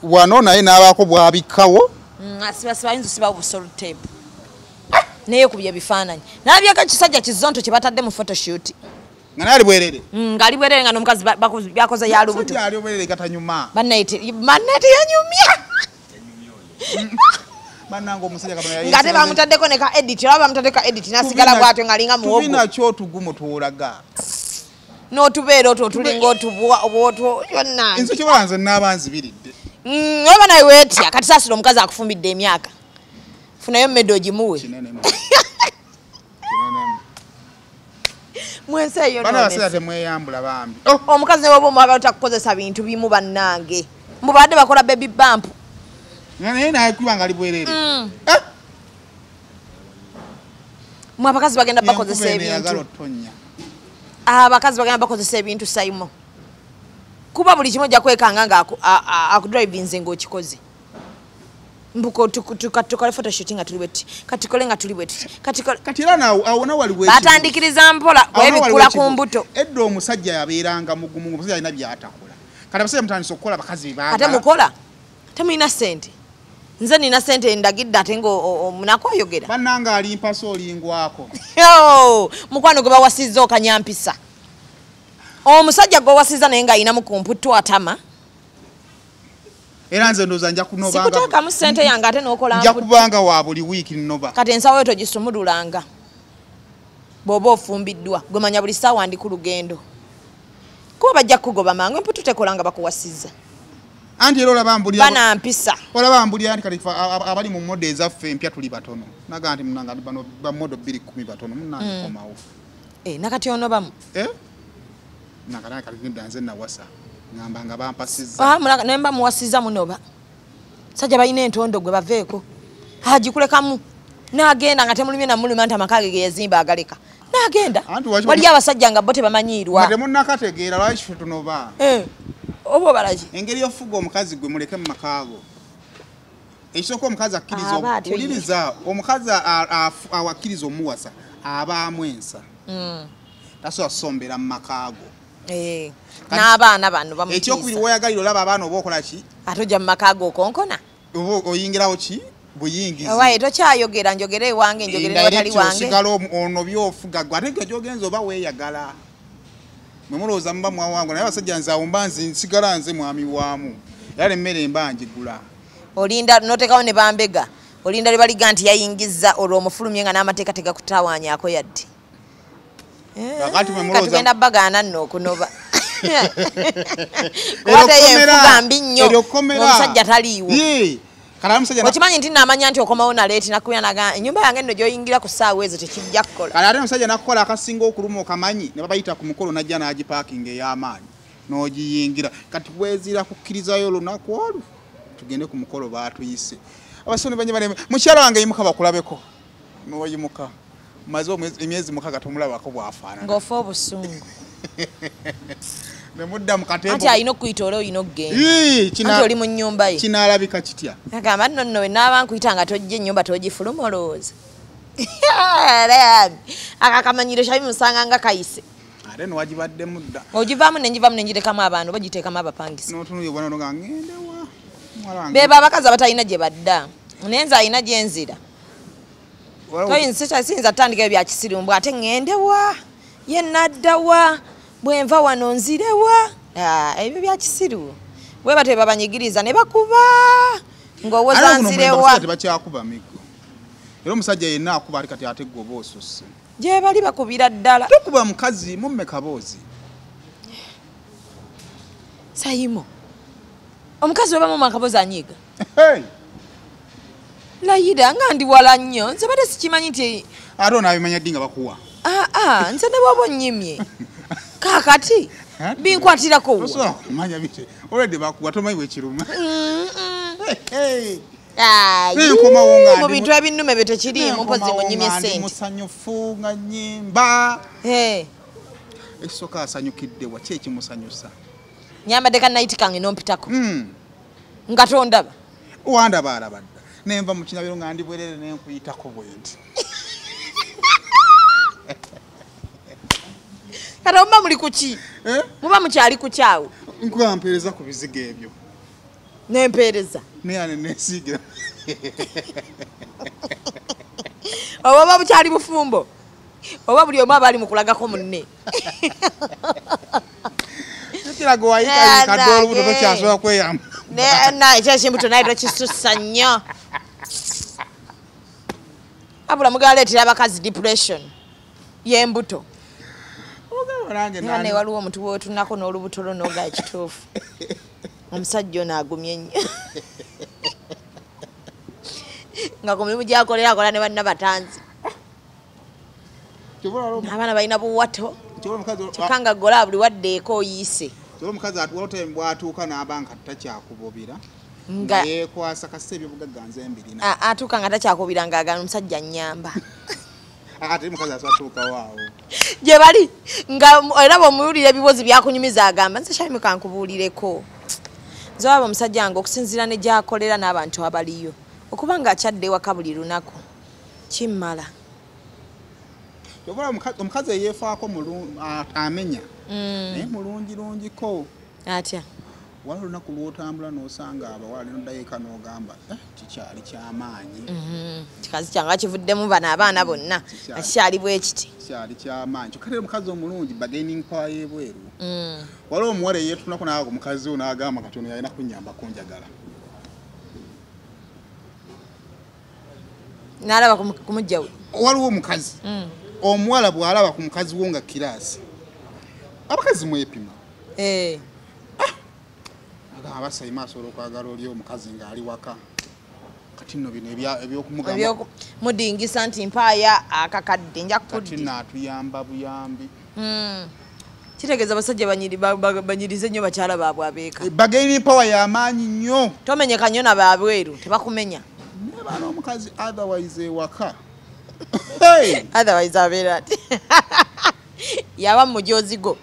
wano naye n'abaako bwabikkawo bayinza siba obusolu tape naye kubye bifaananyi nabyaka kisajja kizonto kye batadde mu photoshoot nga naali bwerere ngali bwerere nga n'omukazi byakoze ya lubuto ali bwerere gatanyuma bannayite yanyumya bannanga omusajja katono yali ngate bamutaddeko ne ka edit oba bamutaddeko ka edit nasigala bwatyo ngalinga muwogo tubina kyotugumu tuulaga n'otubeera otwo tulinga otubwa obwotwo yonna nze kibalanze n'abanzibiridde oba nawe weetya kati saasira omukazi akufumbidde emyaka funayo mmedde ogimuwe mwensi eyo banabasajja temweyambula bambi omukazi ne woba omwagala otakukozesa bintu bimu bannange mubadde bakola baby bump naye naekuba nga ali bwerere mwe abakazi bagenda bakozesa ebintu abakazi bagenda bakozesa ebintu sayimo kuba buli kimu ojja kwekanga nga akudrivinze ng'okikoze mbuko tukole photoshoot nga tuli bweti katikole nga tuli bweti kati era awona wali bweti batandikiriza mpola webikula ku mbuto edda omusajja yabeeranga mugumu omusajja alina byatakola kati abasajja mutandisa okukola bakazi ate mukola temulina sente nze nina sente ndagidde ate nga omunako ayogera bannanga alimpasa olingwako mukwano gwe bawasizza okanyampisa omusajja gwe wasiza naye nga ayinamu ku mputu atama era nze ndooza nja kunobanga sikuteekamu sente yange ate n'okola nja kubanga wa buli wiiki nnoba kati ensawo yo togisumululanga bw'oba ofumbiddwa gwe manya buli ssaawa ndi ku lugendo kuba bajja kugoba mangu emputu tekolanga bakuwasizza anti era olabambuli banampisa olabambuli anti kati abali mu mode ezaffe empya tuli batono naga nti munanga bano bamodo 210 batono munange komawo nakati onobamu nakana kati ndanze nawasa ngamba nga bampasizza nemba muwasiza munoba sajja balina entondo gwe baveeko agikulekamu n'agenda nga temulumye na muluma nti amakage ge yazimba agaleka n'agenda wali abasajja nga bo tebamanyiirwa ate munnakategeera lwaki ffe tunoba oba obalaki engeri y'ofuga omukazi gwe muleke mu makaago ekisooka omukazi akkiriza uliriza omukazi awakkiriza omuwasa abaamu ensa tasobola kusombera mu makaago n'abaana bano bamutiisa ekyokubiri woyagalira olaba abaana oba okola ki ate ojja mu makaago okonkona oba oyingirawo ki buyingizi owaye tokyayogera njogere ewange njogere watali wange osigala ono byofuga gwe ate nga gyogenza oba weeyagala mwe mulowooza muba mwawangu naye abasajja nze awo mba nsigala nze mwami waamu era emmere emba njigula olinda n'otekawo ne bambega olinda lwe baliga nti yayingizza olwo omufulumye nga n'amateeka tegakutawaanyako yadde katugenda bagaana nno okunoba kubateyo enfuga mbi nnyo omusajja taliiwo okimanyi nti naamanya nti okomawo naleeti nakuya naga ennyumba yange nno gyoyingira ku ssaawa ezo tekijja kukola kale ate omusajja nakukola akasinga okuluma okamanyi ne babayita ku mukolo najja n'agipaakinga ey'amaanyi n'ogiyingira kati bwezira kukkirizayo olunaku olwo tugende ku mukolo baatuyise abasoni banye baleme mukyala wange yimuka bakulabeko n'oyimuka maze emyezi mukaaga tomulabako bwafaanana ng'ofa obusungu nemudda mu katembo anti alina okuyita oli olina okugenda anti oli mu nnyumba ye kinaalabika kitya agamba nno we naaba nkuyita nga tojja ennyumba togifuluma olowooza akakamanyiro kyabi musanga nga kayise ate newagibadde mudda ogivaamu nenjivaamu nenjitekamu abantu oba giteekamu abapangisa notunuye bwana nga ngendewa beba abakazi abatalina gye badda naye nze alina gye nzira toyinza tutandikayo bya kisirimu ate ŋŋendewa ye naddawa bwenva wano nzirewa ebyo bya kisiru bwe batwe babanyigiriza ne bakuba ng'owoza nzirewa tebakyakuba migo era omusajja yenna akuba ali kati ate gwe oba osusse gye bali bakubira ddala tokuba mukazi mumme kaboozi sayimo omukazi webamu makaboozi anyiiga layida nga ndi wala nnyo nze bade sikimanyi nti ate onaabimanya ddi nga bakuwa nze ne bwaba onnyimye kakati binkwatirako manya bite olwedde bakuwa tomanyi bwekiruma mu bintu ebinnume bye tekiriimu mpozi ng'onnyimye sente musanyufu nga nnyimba ekisooka asanyukidde wa ki ekimusanyusa nyambadde kannaiti kange n'ompitako nga tondaba wandaba alabadda nenva mu kinabiro nga ndi bwerere nenkuyitako bwenti kati muba muli kuki muba mukyali kukyawo nkwampeereza ku bizigo ebyo Nempereza. Neyane nesigira. Oba bukyali bufumbo. Oba buli omu abali mu kulagako munne. Kirago wayita kadolo buto kyasobola kweyamba. Na ekyekimbuto naye tokisussa nnyo. Abula mugaleetera abakazi depression y'embuto. Nane waliwo omuntu wootunako n'olubutolo n'oga ekituufu. Omusajja ono agumye nnyo. Nga ku mirimu gy'akolera akola ne banna batanzi. Abaana balina buwato. Kyokka nga gola buli waddeeko oyiise. Omukazi atuwate bwatuuka n'abanka takyakubobera. Nga yeekwasa kase ebyobugagganza embiri. Atuuka nga takyakubira ng'agana omusajja nnyamba. Ate mukazi asatuuka waawo. Gye bali nga era bw'omuwulira ebibuuzi byakunyumiza agamba nze Shamim kankubuulireko. Nze waba omusajja wange okusinziira ne gy'akolera n'abantu abaliyo. Okuba ng'akyadde ewaka buli lunaku kimmala. Yobola omukazi eyeefaako amenya. Naye mulungirungiko. Atya. Waliwo olunaku lw'otambula n'osanga abawala n'oddayiika n'ogamba kikyali ky'amaanyi. Kikazi kyange kivuddemu bano abaana bonna akikyali bwe kiti. Kikyali ky'amaanyi. Kyokka era omukazi omulungi bargaining power y'ebweru. Waliwo omuwala eyeetunako n'ago omukazi we n'agamba kati ono yalina kunnyambako njagala. N'alaba kumujja we. Waliwo omukazi. Omuwala bw'alaba ku mukazi wo nga kiraasi. Abakazi mwepima. Abasayima asobola okwagala oli omukazi ng'ali waka. Kati nno bino ebyokumugamba. Mudingisa nti mpaaya akakadde nja kukuddi. Kati n'atuyamba buyambi. Kitegeeza abasajja banyirize nnyo bakyala baabwe abeeka. Bargaining power y'amaanyi nnyo. Tomenyeka nnyo na baabweru tebakumenya. Ne bano omukazi otherwise ewaka. Otherwise abeera ati. Yaba mujozigo.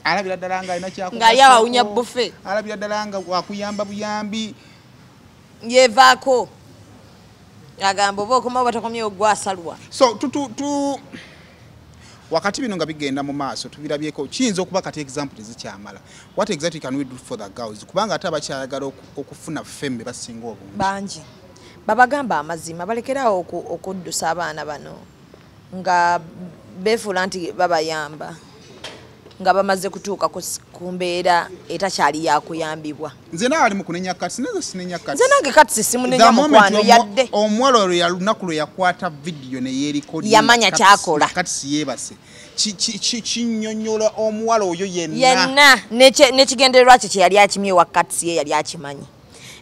Alabira ddala nga alina kyakugasa. Ng'ali awawunya bufe. Alabira ddala nga wakuyamba buyambi. Yeevaako. Agamba oba okomawo batakomyewo gwasalwa. So wakati bino nga bigenda mu maaso tubirabyeko kiyinza okuba kati example ezikyamala. What exactly can we do for the girls? Kubanga ate abakyayagala okufuna ffembe basinga obungi. Bangi. Babagamba amazima balekerawo okuddusa abaana bano nga beefuula nti babayamba nga bamaze kutuuka ku mbeera etakyali yakuyambibwa. Nze naali mu kunenya kati neze sinenya kati. Nze nange kati simunenya mukwano yadde. Omuwala olwo yalunaku lwe yakwata vidiyo ne yeerikodi. Yamanya kyakola. Kati siyeebase. Kinnyonnyola omuwala oyo yenna. N'ekigendererwa kye yali akimye wakati siye yali akimanyi.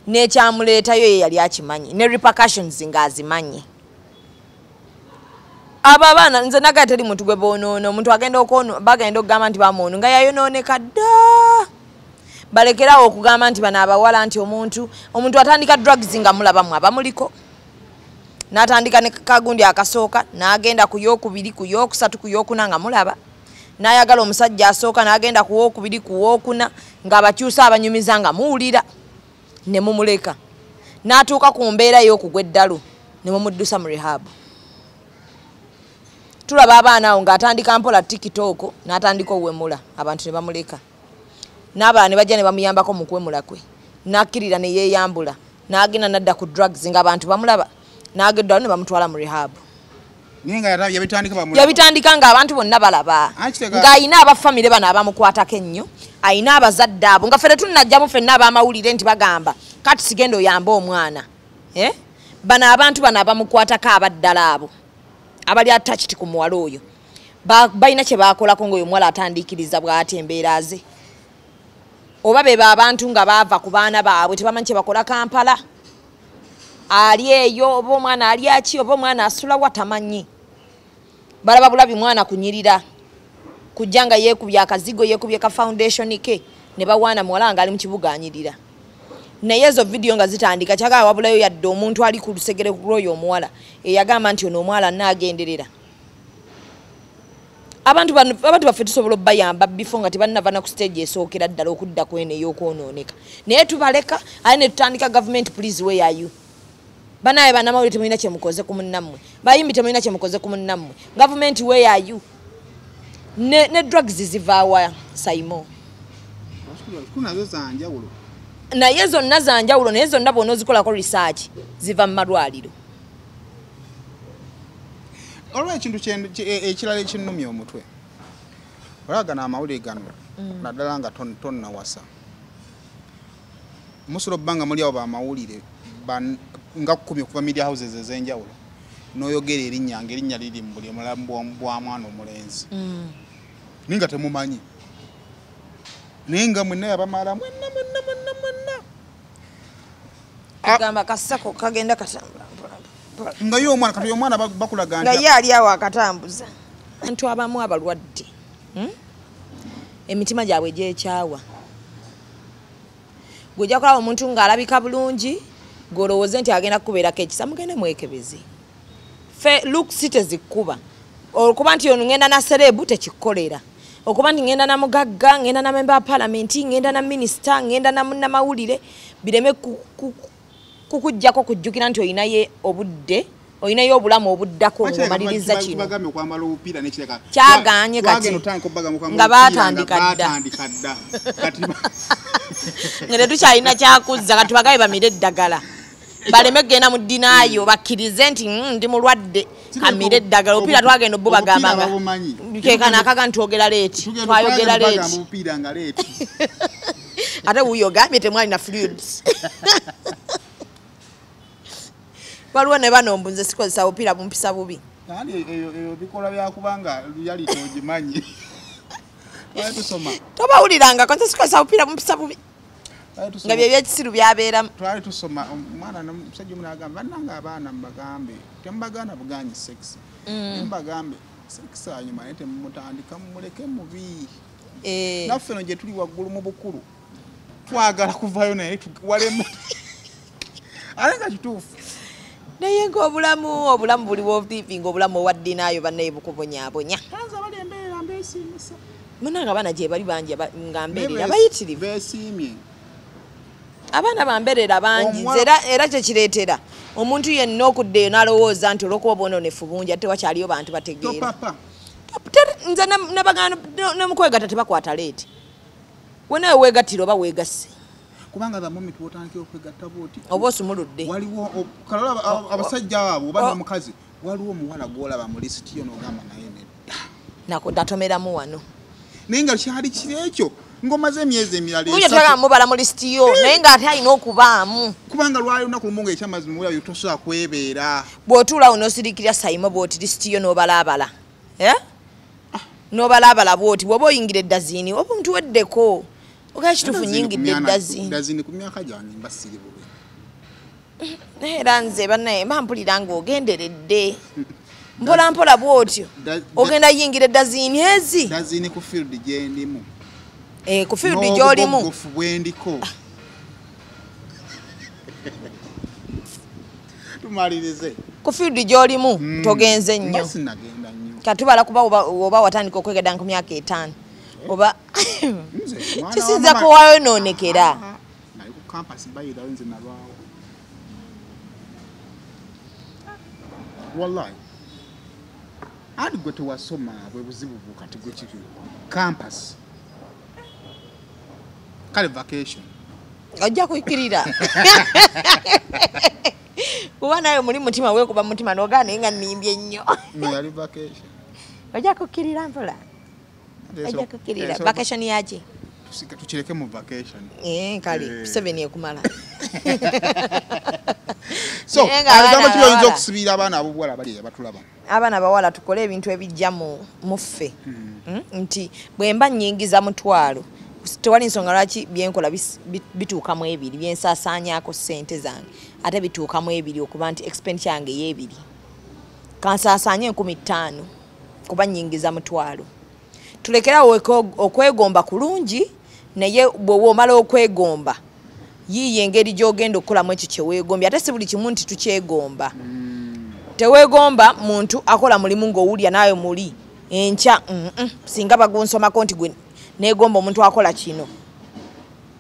N'ekyamuleetayo ye yali akimanyi. Ne repercussions ng'azimanyi. Aba abaana nze naga teri muntu gwe boonoono. Omuntu agenda bagenda okugamba nti bamwono nga yayonooneka dda. Balekerawo okugamba nti bano abawala nti omuntu atandika drugs nga mulabamu abamuliko. N'atandika ne kagundi akasooka n'agenda ku yookubiri ku yookusatu ku yookuna nga mulaba. N'ayagala omusajja asooka n'agenda ku wookubiri ku wookuna ng'abakyusa abanyumiza nga muwulira. Ne mumuleka. N'atuuka ku mbeera y'okugwa eddalu ne mumuddusa mu rehab. Tulaba abaana awo ng'atandika mpola TikTok n'atandika owemula abantu ne bamuleka. N'abalala ne bajja ne bamuyambako mu kwemula kwe. N'akkirira ne yeeyambula. N'agenda n'adda ku drugs ng'abantu bamulaba. N'agenda ne bamutwala mu rehab. Nenga yabitandika bamulaba. Yabitandika ng'abantu bonna balaba. Ng'ayina abafamile bano abamukwatako ennyo. Ayina abazadde abo nga fere tunnajjamu ffenna ab'amawulire nti bagamba kati sigenda oyamba omwana. Bano abantu bano abamukwatako abaddala abo. Abali attached ku muwala oyo. Balina kye baakolako ng'oyo omuwala atandikiriza bw'ati embeera ze. Oba be abantu nga baava ku baana baabwe tebamanyi kye bakola Kampala. Ali eyo oba omwana ali aki oba omwana asula watamanyi. Balaba bulabi mwana kunyirira. Kujja nga yeekubye akazigo yeekubye ka foundation ke ne bawaana muwala nga ali mu kibuga anyirira. Naye ezo video nga zitandika kyagala wabulayo yadde omuntu ali ku lusegere ku lwoyo omuwala eyagamba nti ono omwala naagenderera. Abantu baffe tusobola obbayamba bifo nga tebannava na ku stage esookera ddala okudda kwene ey'okwonooneka. Naye tubaleka aye ne tutandika government please where are you? Banaye bannamawulire temulina kye mukoze ku munnammwe. Bayimbi temulina kye mukoze ku munnammwe. Government where are you? Ne drugs zivaawa Saimo. Kunazo zanjawulo. naye zonna za njawulo naye zonna bw'ona ozikolako research ziva mu malwaliro. Olwo ekintu ekirala ekinnumya omutwe olagana amawulire gano naddala nga tonna wasa musobola obbanga muli awo bamawulire nga 10 okuva media houses ez'enjawulo n'oyogera erinnya ng'erinnya liri mu buli omulamu bwa mwana omulenzi naye nga temumanyi naye nga mwenna yabamala mwenna gamba kasako kagenda katambula nga yo omwana kati omwana bakulaga nga ye ali awo akatambuza abantu abamu abalwadde emitima gyabwe gyekyawa gwejja kulaba omuntu ng'alabika bulungi ng'olowooze nti agenda kukubeerako ekisa mugende mwekebeze fe looks tezikkuba okuba nti ono ngenda na serebu tekikkolera okuba nti ngenda na mugagga ngenda na member wa palamenti ngenda na minisita ngenda na munnamawulire bireme kukujjako kujjukira nti olinaye obudde olinayo obulamu obuddako ng'omaliriza kino kyaganye kati nga baatandika dda nga tetukyalina kyakuzza kati bagabe bamire eddagala baleme kgenda mu ddinaayo bakkirize nti ndi mulwadde kamire eddagala obupiira twagenda obbo bagambanga kekana akaga ntwogera leeti twayogera leeti ate wuyo ogambye temwali na fluids waliwo ne bano mbunze sikozesa bupiira bumpisa bubi eyo bikola byakubanga reality ogimanyi tobawuliranga konse sikozesa bupiira bumpisa bubi nga byebyekisiru byabeeramu twali tusoma omwana omusajja omu n'agamba bannanga abaana mubagambe temubagaana buganyi sex mubagambe sex anyuma naye temumutandika mumuleke mubi naffe no gye tuli waggulu mu bukulu twagala kuvayo naye walemu ate nga kituufu naye ng'obulamu buliwo obuvivi ng'obulamu owaddinaayo bannaye bukubonyaabonya kanza bali embeera mbeesiimisa munanga abaana gye bali bangi nga mbeerera bayitirivu beesiimye abaana bambeerera bangi era kyekireetera omuntu yenna okuddeyo n'alowooza nti olw'okuba obwononefu bungi ate wakyaliyo bantu bategeera nze nabagana nemukwegatta tebakwata leeti wenawe weegattira oba weegasse kubanga the moment wotandikira okwegatta bwoti oba osumuludde waliwo kalala abasajja abo oba n'omukazi waliwo omuwala gw'olaba mu lisiti yo n'ogamba naye nedda natomeramu wano naye nga kyali kirekyo ng'omaze emyezi emirala esatu twaga mubala mu lisiti yo naye ng'ate alina okubaamu kubanga lwali olunaku lumu ng'ekyamazima wulabyo tosobola kwebeera bw'otuulawo n'osirikira sayimo bw'oti lisiti yo n'obalaabala n'obalaabala bw'oti bw'oba oyingira eddaziini oba omuntu weddeko ogaa kituufu nyingidde eddaziini ku myaka gyange mba siri bubi era nze bannaye bampulira ng'ogenderedde mpolampola bw'otyo ogenda yingira eddaziini ezi daziini ku field gyendimu ku field gy'olimu n'obugofu bwendiko tumalirize ku field gy'olimu togenze nnyo sinagenda nnyo katubala kuba oba watandika okwegedda ku myaka 5 oba kisinza kuwayonoonekera naye ku campus bayirayo nze nalwawo wallahi andi gwe tewasoma bwe buzibu kati gwe kiki campus kale vacation ojja kuikirira kuba naye muli mutima weekuba mutima n'ogaa naye nga nnimbye nnyo yali vacation ojja kukkirira mpola ojja kukkirira vacation yaki tukireke mu vacation kale 7 ekumala so agamba tuyinza okusibiira abaana abobuwala bali abatulaba abaana bawala tukole ebintu ebijja muffe nti bwe mba nnyingiza mutwalo tewali nsonga lwaki byenkola bituukamu 2 byensaasaanyaako ssente zange ate bituukamu 2 okuba nti expenditure yange y'ebiri kansaasaanye 15,000 kuba nnyingiza mutwalo tulekerawo okwegomba kulungi naye bwe omala okwegomba yiiye engeri gy'ogenda okukolamu ekyo kyeweegombye ate si buli kimu nti tukyegomba teweegomba muntu akola mulimu ng'owulya naawe muli enkya singa bagunsomako nti gwe neegomba omuntu akola kino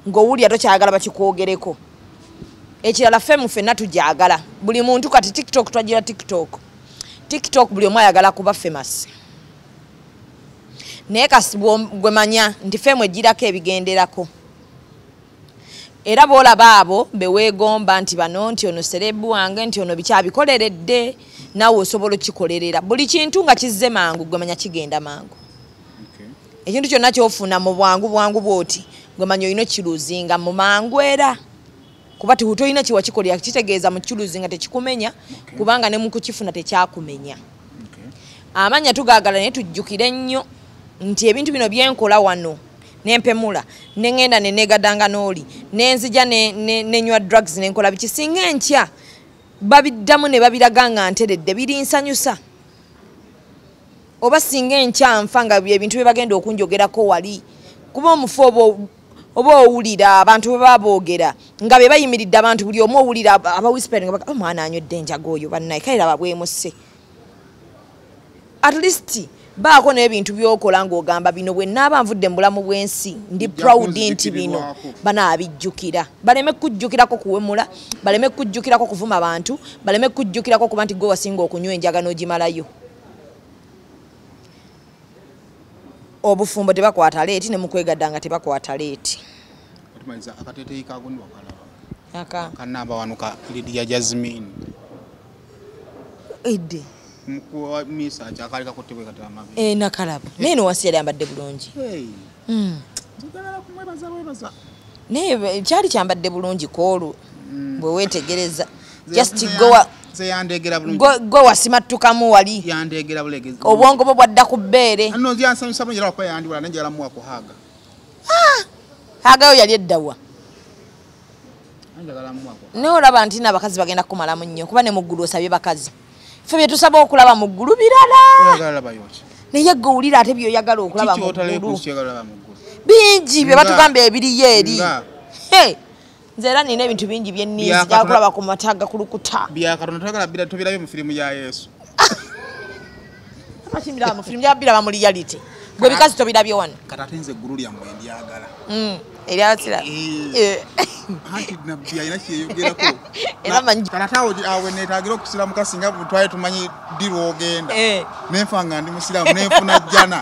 ng'owulya tokyagala bakikwogereko ekirala ffe ffenna tugyagala buli muntu kati tiktok twagira tiktok buli omu ayagala kuba famous naye kasi gwe manya nti ffe mwegirako ebigenderako era boolaba abo beweegomba nti bano nti ono serebu wange nti ono bikyabikoleredde naawe osobola okikolerera buli kintu nga kizze mangu gwe manya kigenda mangu ekintu kyonna kyofuna mu bwangu bwoti gwe manya olina okiruzinga mu mangu era kuba tolina kiwakikolera kitegeeza mu kiruzinga tekikumenya kubanga ne mu kukifuna tekyakumenya amanya tugaagala naye tujjukire nnyo nti ebintu bino byenkola wano nempemula nengenda nenegadanga n'oli nenzija nenywa drugs nenkola biki singa enkya babiddamu ne babiraga nga nteredde birinsanyusa oba singa enkya nfa nga ebintu bye bagenda okunjogerako wali kuba omufu oba owulira abantu bwe baba boogera nga be bayimiridde abantu buli omu owulira abawispering omwana anywedde enjaga oyo bannaye kale laba bwemuse at least baako n'ebintu byokola ng'ogamba bino bwe naaba nvudde mu bulamu bw'ensi ndi proud nti bino banaabijjukira baleme kujjukirako kuwemula baleme kujjukirako kuvuma abantu baleme kujjukirako kuba nti gwe wasinga okunywa enjaga n'ogimalayo obufumbo tebakwata leeti ne mukwegaddanga tebakwata leeti akateteyi kagundi wakalaba kanamba wanuka Lydia Jasmine edde mkuwa misa akalika kutibwe katama mabi nakalaba neno wasi yali ambadde bulungi nzigala kumwebaza ne kyali kyambadde bulungi koolu bwe weetegereza just gowa zeyandegera bulungi go wasimattukamu wali yandegera bulegezi obwongo bwo bwadda ku bbeere ano zyansanyusa bunjira kwa yandi wala nenjala mu akuhaga hagayo yali eddawa anjagala mu ako ne olaba nti n'abakazi bagenda kumalamu nnyo kuba ne mu ggulu osabye bakazi ffe bye tusaba okulaba mu ggulu birala naye gwe owulira ate byoyagala okulaba mu ggulu bingi bye batugamba ebiriyo eri nze era nina ebintu bingi byenniiza kulaba ku mataga kulukuta byakatonda togala tobirayo mu firimu ya Yesu abakimbira mu firimu byabiraba mu reality gwe bikazi tobirabye wano katatenze eggulu lyammwe ndyagala eryasira anti nabbi alina kyeyogerako kalatawo awe neetagira okusira mukasi nga butwaye tumanyi ddi lwogenda nenfa nga ndi musiraamu nenfuna jjana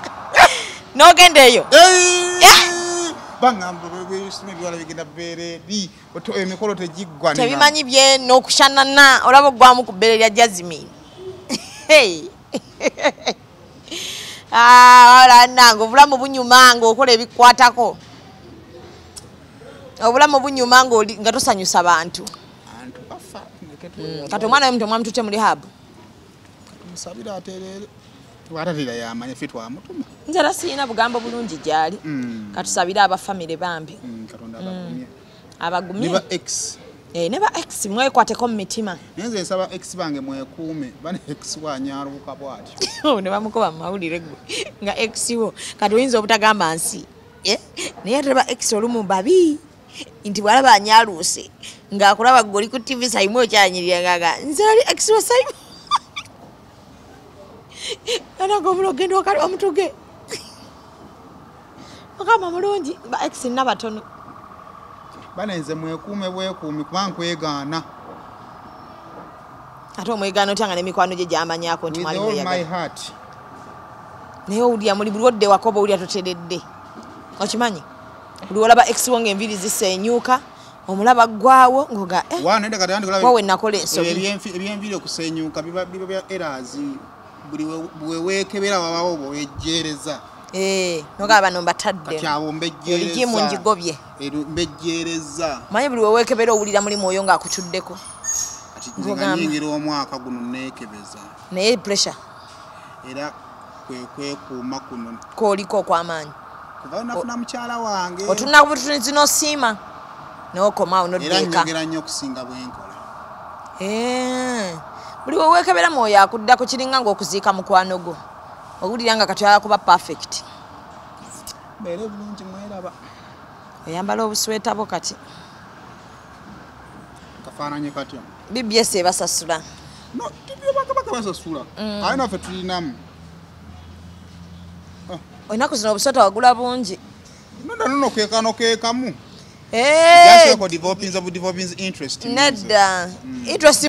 n'ogenda eyo bangamba ebyala bigenda bbeereri emikolo tegiggwa tebimanyi bye n'okushanana olaba oggwamu ku bbeere lya Jasmine olananga obulamu bunyuma ng'okola ebikwatako obulamu bunyuma nga tosanyusa bantu kati omwana we tomwamutute mu lihabu musabira aterere watatira yamanya ffe twamutuma nze era siyina bugambo bulungi gyali katusabire abafamire bambi katonda abagumye ne ba ex mwekwateko mu mitima nze nsaba ex bange mwekuume bane ex wanyaruka bwatyo ne bamukoba mu mawulire gwe nga ex wo kati oyinza obutagamba nsi naye ate ba ex olumu babi nti bwalaba anyaluuse ng'akulaba goli ku TV Saimu okyanyirira ngaga nze ali ex wa Saimu anaga omulogendo wakali omutuge okama mulungi ba ex nabatono banenze mwekuume bwekuumi kuba nkwegaana ate omwegaana otyanga n'emikwano gye gyamanyako nti mwali mweyagala naye owulira muli buli odde wakoba owulira toteredde okimanyi buli olaba ex wo ng'enviri zisenyuuka omulaba gwawo ngoga wawe nakola ensobi ebyenviri okusenyuuka biba bya errors buli weweekebera wabawo bwejjeereza nogaba bano mbatadde kati abo mbejjeereza njigobye mbejjeereza manyi buli weweekebera owulira muli mwoyo ng'akutuddeko nga nyingira omwaka guno neekebeza naye pressure era kwekuuma kuno kooliko okw'amaanyi kuva nafuna mukyala wange otunna butunzi n'osiima n'okomaawo era njogera nnyo okusinga bwenkola buli weweekebera mwoyo akuddako kiringa ng'okuziika mukwano gwo owulira nga katwala kuba perfect mbeere bulungi mweraba oyambala obuswetabo kati kafaananye katya BBS ebasasula no tibyo bakabaka basasula aye naffe tulinamu oinaku zino obusweta wagula bungi nono kekano kekamu Just developing interest nedda interest